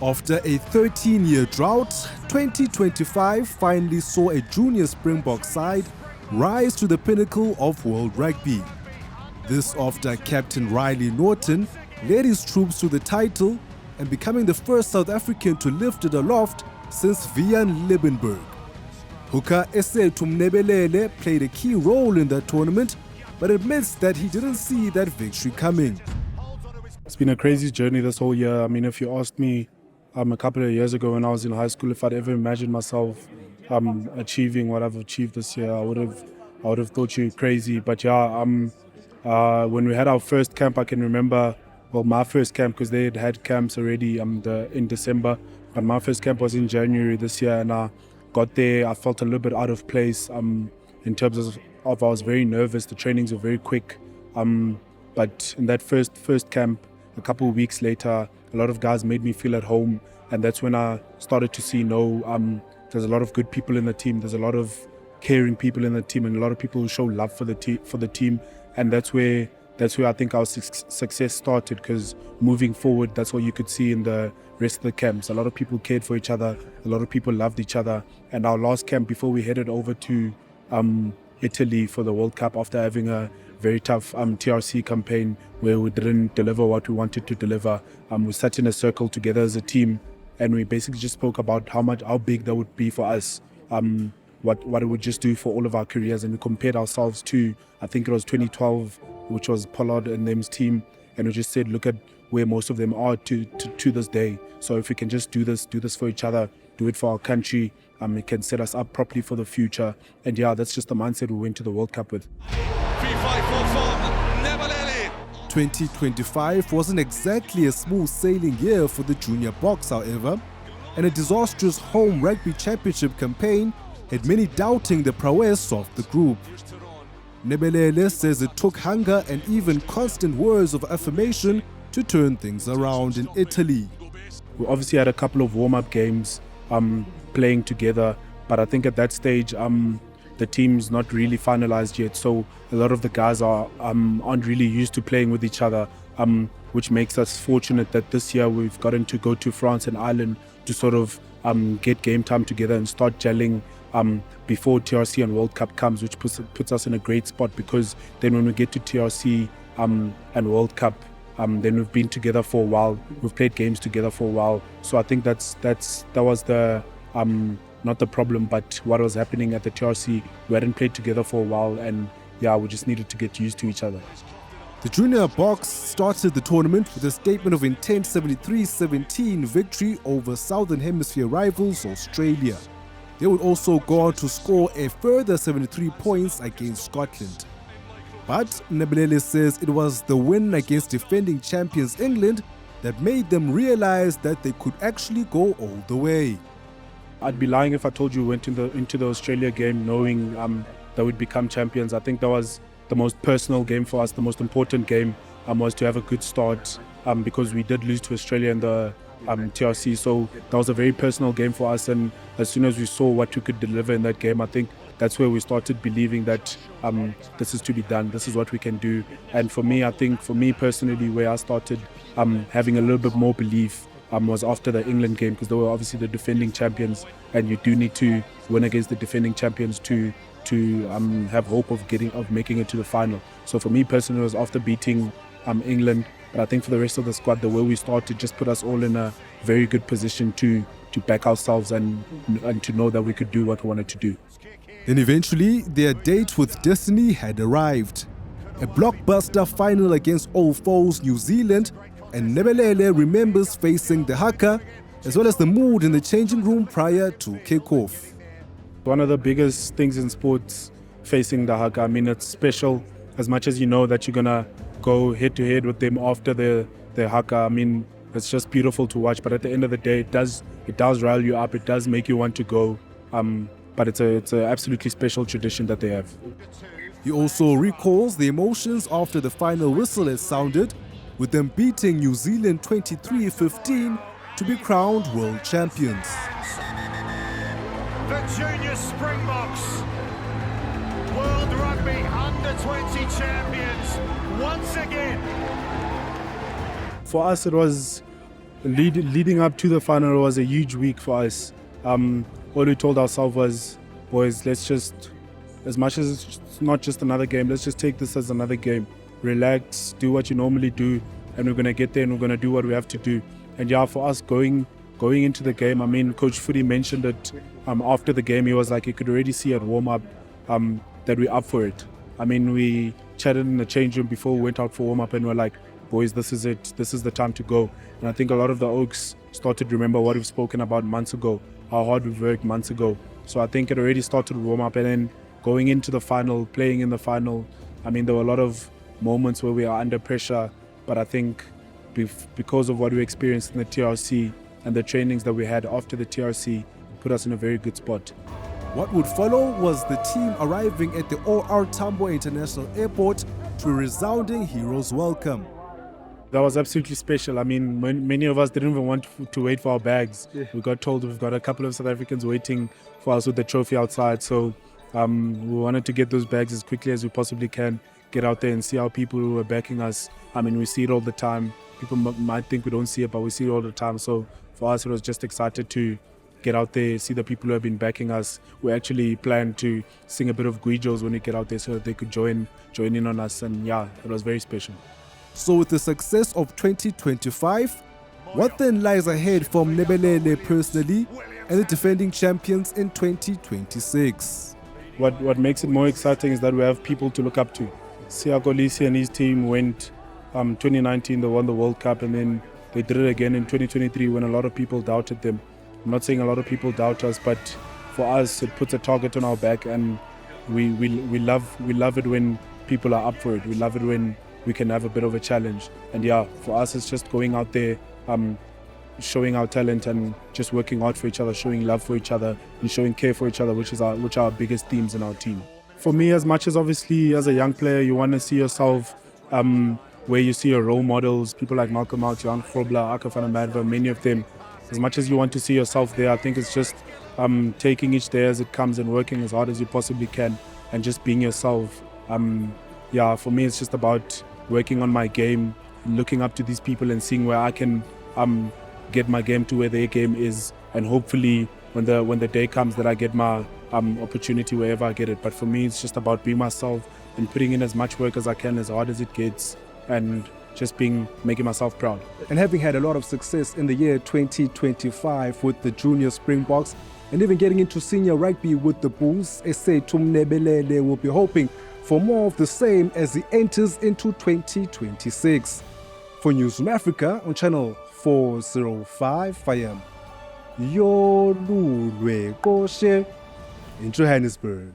After a 13-year drought, 2025 finally saw a Junior Springbok side rise to the pinnacle of world rugby. This after Captain Riley Norton led his troops to the title and becoming the first South African to lift it aloft since Vian Liebenberg. Hooker Esethu Mnebelele played a key role in that tournament, but admits that he didn't see that victory coming. It's been a crazy journey this whole year. I mean, if you asked me a couple of years ago when I was in high school if I'd ever imagined myself achieving what I've achieved this year, I would have thought you crazy. But yeah, when we had our first camp, I can remember, well, my first camp, because they had camps already in December, but my first camp was in January this year, and I got there, I felt a little bit out of place in terms of I was very nervous. The trainings were very quick, but in that first camp, a couple of weeks later, a lot of guys made me feel at home, and that's when I started to see there's a lot of good people in the team, there's a lot of caring people in the team, and a lot of people who show love for the team, and that's where I think our success started, because moving forward, that's what you could see in the rest of the camps. A lot of people cared for each other, a lot of people loved each other, and our last camp before we headed over to Italy for the World Cup, after having a very tough TRC campaign where we didn't deliver what we wanted to deliver. We sat in a circle together as a team, and we basically just spoke about how big that would be for us, what it would just do for all of our careers, and we compared ourselves to, I think it was 2012, which was Pollard and them's team, and we just said, look at where most of them are to this day. So if we can just do this for each other, do it for our country, it can set us up properly for the future. And yeah, that's just the mindset we went to the World Cup with. 2025 wasn't exactly a smooth sailing year for the Junior Boks, however, and a disastrous home rugby championship campaign had many doubting the prowess of the group. Mnebelele says it took hunger and even constant words of affirmation to turn things around in Italy. We obviously had a couple of warm-up games playing together, but I think at that stage the team's not really finalized yet, so a lot of the guys aren't really used to playing with each other, which makes us fortunate that this year we've gotten to go to France and Ireland to sort of get game time together and start gelling before TRC and World Cup comes, which puts us in a great spot, because then when we get to TRC and World Cup, then we've been together for a while, we've played games together for a while, so I think that was the not the problem, but what was happening at the TRC. We hadn't played together for a while, and yeah, we just needed to get used to each other. The Junior Boks started the tournament with a statement of intent 73-17 victory over Southern Hemisphere rivals Australia. They would also go on to score a further 73 points against Scotland. But Mnebelele says it was the win against defending champions England that made them realize that they could actually go all the way. I'd be lying if I told you we went into the Australia game knowing that we'd become champions. I think that was the most personal game for us. The most important game was to have a good start, because we did lose to Australia in the TRC. So that was a very personal game for us, and as soon as we saw what we could deliver in that game, I think that's where we started believing that this is to be done, this is what we can do. And for me, I think for me personally, where I started having a little bit more belief was after the England game, because they were obviously the defending champions, and you do need to win against the defending champions to have hope of making it to the final. So for me personally, it was after beating England. But I think for the rest of the squad, the way we started just put us all in a very good position to back ourselves and to know that we could do what we wanted to do. Then eventually, their date with destiny had arrived. A blockbuster final against old foes New Zealand, and Mnebelele remembers facing the haka, as well as the mood in the changing room prior to kickoff. One of the biggest things in sports, facing the haka, I mean, it's special as much as you know that you're going to go head-to-head with them after the haka. I mean, it's just beautiful to watch, but at the end of the day, it does rile you up, it does make you want to go, but it's an absolutely special tradition that they have. He also recalls the emotions after the final whistle had sounded, with them beating New Zealand 23-15 to be crowned world champions. The Junior Springboks, World Rugby Under-20 champions once again. For us, it was Leading up to the final was a huge week for us. All we told ourselves was, boys, let's just, as much as it's not just another game, let's just take this as another game. Relax, do what you normally do, and we're going to get there and we're going to do what we have to do. And yeah, for us going into the game, I mean, Coach Footy mentioned it after the game. He was like, you could already see at warm-up that we're up for it. I mean, we chatted in the change room before we went out for warm-up and we're like, boys, this is it. This is the time to go. And I think a lot of the Oaks started to remember what we've spoken about months ago, how hard we've worked months ago. So I think it already started to warm up, and then going into the final, playing in the final, I mean, there were a lot of moments where we are under pressure, but I think because of what we experienced in the TRC and the trainings that we had after the TRC, it put us in a very good spot. What would follow was the team arriving at the OR Tambo International Airport to a resounding hero's welcome. That was absolutely special. I mean, many of us didn't even want to wait for our bags. Yeah. We got told we've got a couple of South Africans waiting for us with the trophy outside. So we wanted to get those bags as quickly as we possibly can, get out there and see how people who are backing us. I mean, we see it all the time. People might think we don't see it, but we see it all the time. So for us, it was just excited to get out there, see the people who have been backing us. We actually planned to sing a bit of Guijos when we get out there so that they could join in on us. And yeah, it was very special. So with the success of 2025, what then lies ahead for Mnebelele personally and the defending champions in 2026? What makes it more exciting is that we have people to look up to. Siya Kolisi and his team went 2019, they won the World Cup, and then they did it again in 2023 when a lot of people doubted them. I'm not saying a lot of people doubt us, but for us it puts a target on our back, and we love it when people are up for it. We love it when we can have a bit of a challenge. And yeah, for us it's just going out there, showing our talent and just working hard for each other, showing love for each other and showing care for each other, which are our biggest themes in our team. For me, as much as obviously as a young player you want to see yourself where you see your role models, people like Malcolm Out, Jan Grobler, Akafana Madva, many of them, as much as you want to see yourself there, I think it's just taking each day as it comes and working as hard as you possibly can and just being yourself. Yeah, for me it's just about working on my game, looking up to these people and seeing where I can get my game to where their game is, and hopefully when the day comes that I get my opportunity wherever I get it. But for me it's just about being myself and putting in as much work as I can, as hard as it gets, and just making myself proud. And having had a lot of success in the year 2025 with the Junior Springboks and even getting into senior rugby with the Bulls, Esethu Mnebelele will be hoping for more of the same as he enters into 2026. For Newzroom Afrika on channel 405, I am Yolulwe Qoshe in Johannesburg.